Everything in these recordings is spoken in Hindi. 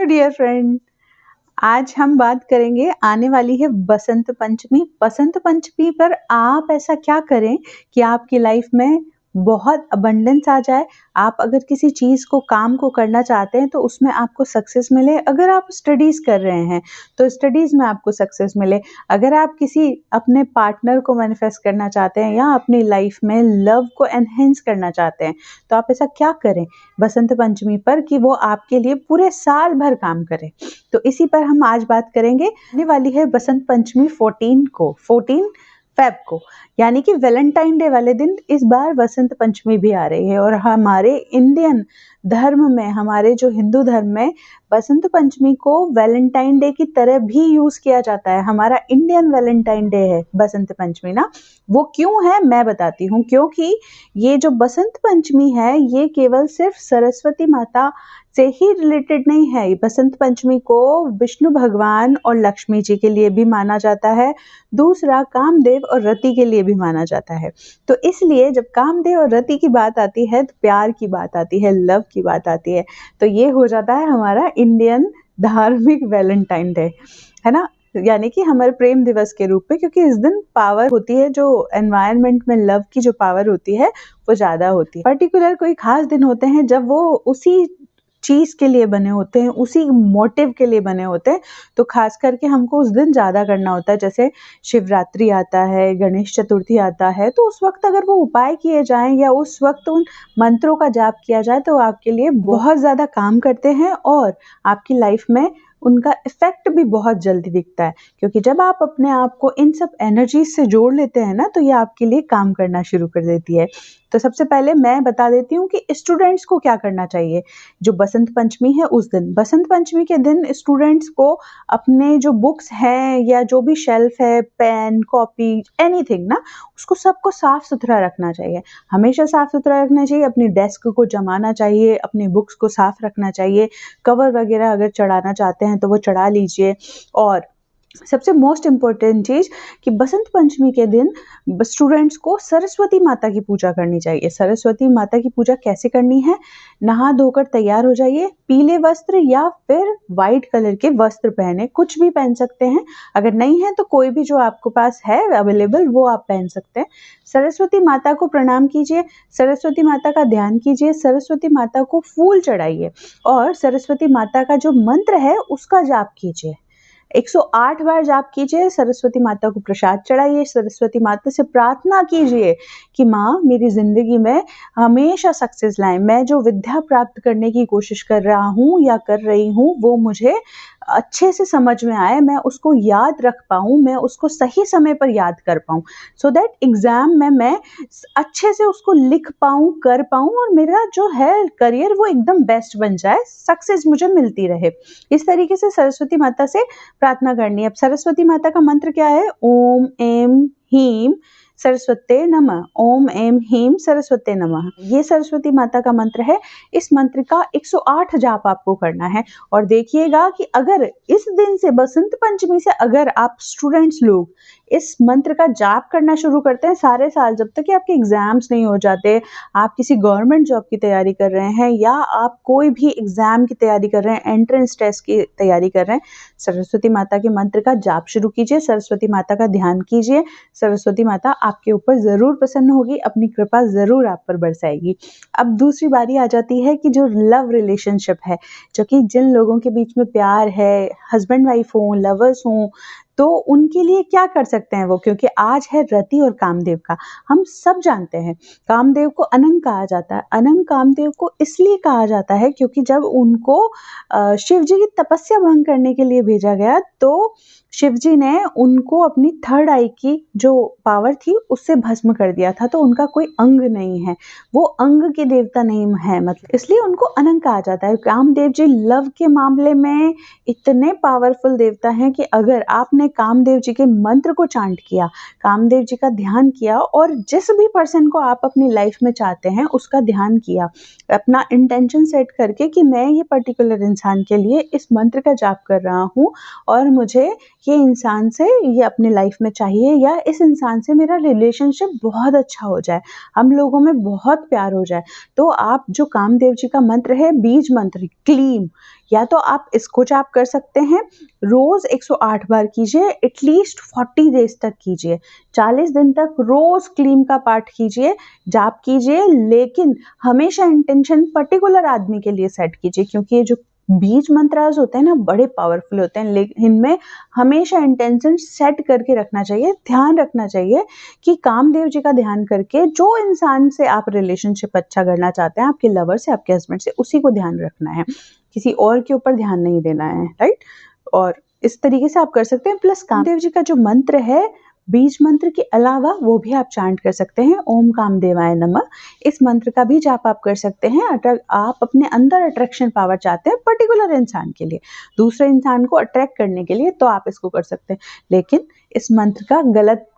डियर फ्रेंड, आज हम बात करेंगे, आने वाली है बसंत पंचमी। बसंत पंचमी पर आप ऐसा क्या करें कि आपकी लाइफ में बहुत अबंडेंस आ जाए। आप अगर किसी चीज़ को, काम को करना चाहते हैं तो उसमें आपको सक्सेस मिले। अगर आप स्टडीज़ कर रहे हैं तो स्टडीज़ में आपको सक्सेस मिले। अगर आप किसी अपने पार्टनर को मैनिफेस्ट करना चाहते हैं या अपनी लाइफ में लव को एनहेंस करना चाहते हैं, तो आप ऐसा क्या करें बसंत पंचमी पर कि वो आपके लिए पूरे साल भर काम करे। तो इसी पर हम आज बात करेंगे। आने वाली है बसंत पंचमी 14 फेब को, यानी कि वैलेंटाइन डे वाले दिन इस बार बसंत पंचमी भी आ रही है। और हमारे इंडियन धर्म में, हमारे जो हिंदू धर्म में, बसंत पंचमी को वैलेंटाइन डे की तरह भी यूज किया जाता है। हमारा इंडियन वैलेंटाइन डे है बसंत पंचमी ना। वो क्यों है मैं बताती हूँ। क्योंकि ये जो बसंत पंचमी है ये केवल सिर्फ सरस्वती माता से ही रिलेटेड नहीं है। बसंत पंचमी को विष्णु भगवान और लक्ष्मी जी के लिए भी माना जाता है। दूसरा, कामदेव और रति के लिए भी माना जाता है। तो इसलिए जब कामदेव और रति की बात आती है तो प्यार की बात आती है, लव की बात आती है। तो ये हो जाता है हमारा इंडियन धार्मिक वैलेंटाइन डे, है ना। यानी कि हमारे प्रेम दिवस के रूप में, क्योंकि इस दिन पावर होती है, जो एनवायरनमेंट में लव की जो पावर होती है वो ज़्यादा होती है। पर्टिकुलर कोई खास दिन होते हैं जब वो उसी चीज़ के लिए बने होते हैं, उसी मोटिव के लिए बने होते हैं, तो खास करके हमको उस दिन ज़्यादा करना होता है। जैसे शिवरात्रि आता है, गणेश चतुर्थी आता है, तो उस वक्त अगर वो उपाय किए जाएं या उस वक्त उन मंत्रों का जाप किया जाए तो आपके लिए बहुत ज़्यादा काम करते हैं और आपकी लाइफ में उनका इफेक्ट भी बहुत जल्दी दिखता है। क्योंकि जब आप अपने आप को इन सब एनर्जीज से जोड़ लेते हैं ना, तो ये आपके लिए काम करना शुरू कर देती है। तो सबसे पहले मैं बता देती हूँ कि स्टूडेंट्स को क्या करना चाहिए जो बसंत पंचमी है उस दिन। बसंत पंचमी के दिन स्टूडेंट्स को अपने जो बुक्स हैं या जो भी शेल्फ है, पेन, कॉपी, एनीथिंग ना, उसको सबको साफ सुथरा रखना चाहिए। हमेशा साफ सुथरा रखना चाहिए। अपनी डेस्क को जमाना चाहिए, अपनी बुक्स को साफ रखना चाहिए। कवर वगैरह अगर चढ़ाना चाहते हैं तो वो चढ़ा लीजिए। और सबसे मोस्ट इम्पोर्टेंट चीज़ कि बसंत पंचमी के दिन स्टूडेंट्स को सरस्वती माता की पूजा करनी चाहिए। सरस्वती माता की पूजा कैसे करनी है? नहा धोकर तैयार हो जाइए, पीले वस्त्र या फिर वाइट कलर के वस्त्र पहने, कुछ भी पहन सकते हैं। अगर नहीं है तो कोई भी जो आपके पास है अवेलेबल वो आप पहन सकते हैं। सरस्वती माता को प्रणाम कीजिए, सरस्वती माता का ध्यान कीजिए, सरस्वती माता को फूल चढ़ाइए और सरस्वती माता का जो मंत्र है उसका जाप कीजिए। 108 बार जाप कीजिए, सरस्वती माता को प्रसाद चढ़ाइए, सरस्वती माता से प्रार्थना कीजिए कि माँ मेरी ज़िंदगी में हमेशा सक्सेस लाएं। मैं जो विद्या प्राप्त करने की कोशिश कर रहा हूँ या कर रही हूँ वो मुझे अच्छे से समझ में आए, मैं उसको याद रख पाऊँ, मैं उसको सही समय पर याद कर पाऊँ, सो दैट एग्ज़ाम में मैं अच्छे से उसको लिख पाऊँ, कर पाऊँ और मेरा जो है करियर वो एकदम बेस्ट बन जाए, सक्सेस मुझे मिलती रहे। इस तरीके से सरस्वती माता से प्रार्थना करनी है। अब सरस्वती माता का मंत्र क्या है? ओम एम ह्रीं सरस्वते नमः। ओम एम ह्रीं सरस्वते नमः, ये सरस्वती माता का मंत्र है। इस मंत्र का 108 जाप आपको करना है। और देखिएगा कि अगर इस दिन से, बसंत पंचमी से, अगर आप स्टूडेंट्स लोग इस मंत्र का जाप करना शुरू करते हैं सारे साल, जब तक कि आपके एग्जाम्स नहीं हो जाते, आप किसी गवर्नमेंट जॉब की तैयारी कर रहे हैं या आप कोई भी एग्जाम की तैयारी कर रहे हैं, एंट्रेंस टेस्ट की तैयारी कर रहे हैं, सरस्वती माता के मंत्र का जाप शुरू कीजिए, सरस्वती माता का ध्यान कीजिए। सरस्वती माता आपके ऊपर ज़रूर प्रसन्न होगी, अपनी कृपा ज़रूर आप पर बरसाएगी। अब दूसरी बारी आ जाती है कि जो लव रिलेशनशिप है, जो कि जिन लोगों के बीच में प्यार है, हस्बैंड वाइफ हों, लवर्स हों, तो उनके लिए क्या कर सकते हैं वो? क्योंकि आज है रति और कामदेव का। हम सब जानते हैं कामदेव को अनंग कहा जाता है। अनंग कामदेव को इसलिए कहा जाता है क्योंकि जब उनको शिव जी की तपस्या भंग करने के लिए भेजा गया तो शिव जी ने उनको अपनी थर्ड आई की जो पावर थी उससे भस्म कर दिया था। तो उनका कोई अंग नहीं है, वो अंग के देवता नहीं है, मतलब इसलिए उनको अनंग कहा जाता है। कामदेव जी लव के मामले में इतने पावरफुल देवता हैं कि अगर आपने कामदेव जी के मंत्र को चांट किया, कामदेव जी का ध्यान किया और जिस भी पर्सन को आप अपनी लाइफ में चाहते हैं उसका ध्यान किया, अपना इंटेंशन सेट करके कि मैं ये पर्टिकुलर इंसान के लिए इस मंत्र का जाप कर रहा हूँ और मुझे ये इंसान से ये अपने लाइफ में चाहिए, या इस इंसान से मेरा रिलेशनशिप बहुत अच्छा हो जाए, हम लोगों में बहुत प्यार हो जाए। तो आप जो कामदेव जी का मंत्र है, बीज मंत्र क्लीम, या तो आप इसको जाप कर सकते हैं, रोज 108 बार कीजिए, एटलीस्ट 40 डेज तक कीजिए, 40 दिन तक रोज क्लीम का पाठ कीजिए, जाप कीजिए, लेकिन हमेशा इंटेंशन पर्टिकुलर आदमी के लिए सेट कीजिए, क्योंकि ये जो बीज मंत्रास होते हैं ना, बड़े पावरफुल होते हैं, लेकिन इनमें हमेशा इंटेंशन सेट करके रखना चाहिए, ध्यान रखना चाहिए कि कामदेव जी का ध्यान करके जो इंसान से आप रिलेशनशिप अच्छा करना चाहते हैं, आपके लवर से, आपके हस्बैंड से, उसी को ध्यान रखना है, किसी और के ऊपर ध्यान नहीं देना है, राइट। और इस तरीके से आप कर सकते हैं। प्लस कामदेव जी का जो मंत्र है, बीज मंत्र के अलावा वो भी आप चांट कर सकते हैं, ओम कामदेवाय नमः। इस मंत्र का भी जाप आप कर सकते हैं। अगर आप अपने अंदर अट्रैक्शन पावर चाहते हैं पर्टिकुलर इंसान के लिए, दूसरे इंसान को अट्रैक्ट करने के लिए, तो आप इसको कर सकते हैं, लेकिन इस मंत्र का गलत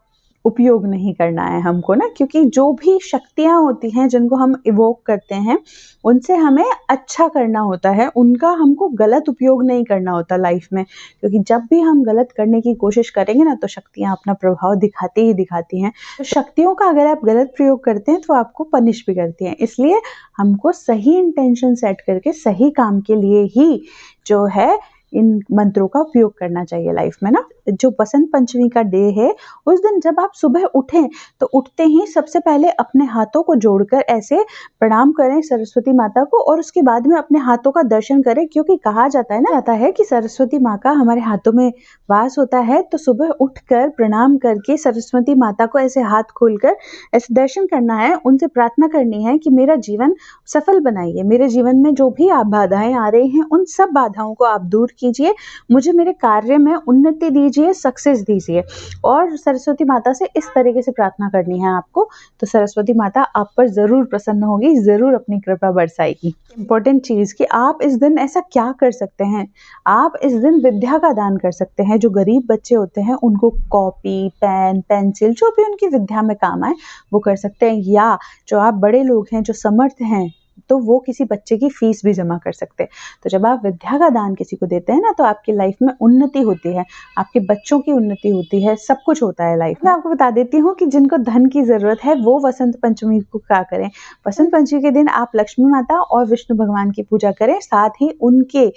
उपयोग नहीं करना है हमको ना, क्योंकि जो भी शक्तियां होती हैं जिनको हम इवोक करते हैं, उनसे हमें अच्छा करना होता है, उनका हमको गलत उपयोग नहीं करना होता लाइफ में, क्योंकि जब भी हम गलत करने की कोशिश करेंगे ना, तो शक्तियां अपना प्रभाव दिखाती ही दिखाती हैं। तो शक्तियों का अगर आप गलत प्रयोग करते हैं तो आपको पनिश भी करती हैं, इसलिए हमको सही इंटेंशन सेट करके सही काम के लिए ही जो है इन मंत्रों का उपयोग करना चाहिए लाइफ में ना। जो बसंत पंचमी का डे है, उस दिन जब आप सुबह उठें तो उठते ही सबसे पहले अपने हाथों को जोड़कर ऐसे प्रणाम करें सरस्वती माता को, और उसके बाद में अपने हाथों का दर्शन करें, क्योंकि कहा जाता है कि सरस्वती माँ का हमारे हाथों में वास होता है। तो सुबह उठकर प्रणाम करके सरस्वती माता को ऐसे हाथ खोलकर ऐसे दर्शन करना है, उनसे प्रार्थना करनी है कि मेरा जीवन सफल बनाइए, मेरे जीवन में जो भी आप बाधाएं आ रही हैं, उन सब बाधाओं को आप दूर कीजिए, मुझे मेरे कार्य में उन्नति दीजिए, सक्सेस दीजिए। और सरस्वती माता से इस तरीके से प्रार्थना करनी है आपको, तो सरस्वती माता आप पर जरूर प्रसन्न होगी, जरूर अपनी कृपा बरसाएगी। इंपॉर्टेंट चीज कि आप इस दिन ऐसा क्या कर सकते हैं, आप इस दिन विद्या का दान कर सकते हैं। जो गरीब बच्चे होते हैं उनको कॉपी, पेन, पेंसिल, जो भी उनकी विद्या में काम आए वो कर सकते हैं, या जो आप बड़े लोग हैं जो समर्थ हैं, तो वो किसी बच्चे की फीस भी जमा कर सकते हैं। तो जब आप विद्या का दान किसी को देते हैं ना, तो आपकी लाइफ में उन्नति होती है, आपके बच्चों की उन्नति होती है, सब कुछ होता है लाइफ में। मैं आपको बता देती हूँ कि जिनको धन की जरूरत है वो वसंत पंचमी को क्या करें। वसंत पंचमी के दिन आप लक्ष्मी माता और विष्णु भगवान की पूजा करें, साथ ही उनके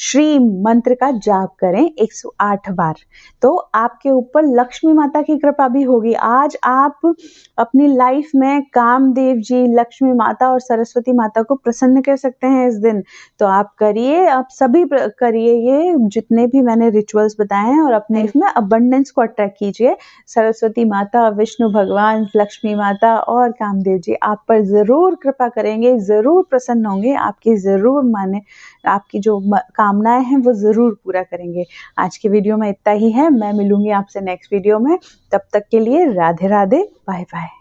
श्री मंत्र का जाप करें 108 बार, तो आपके ऊपर लक्ष्मी माता की कृपा भी होगी। आज आप अपनी लाइफ में कामदेव जी, लक्ष्मी माता और सरस्वती माता को प्रसन्न कर सकते हैं इस दिन। तो आप करिए, आप सभी करिए ये जितने भी मैंने रिचुअल्स बताए हैं, और अपने लाइफ में अबंडेंस को अट्रैक्ट कीजिए। सरस्वती माता, विष्णु भगवान, लक्ष्मी माता और कामदेव जी आप पर जरूर कृपा करेंगे, जरूर प्रसन्न होंगे, आपकी जरूर माने, आपकी जो कामनाएं हैं वो जरूर पूरा करेंगे। आज की वीडियो में इतना ही है, मैं मिलूंगी आपसे नेक्स्ट वीडियो में, तब तक के लिए राधे राधे, बाय बाय।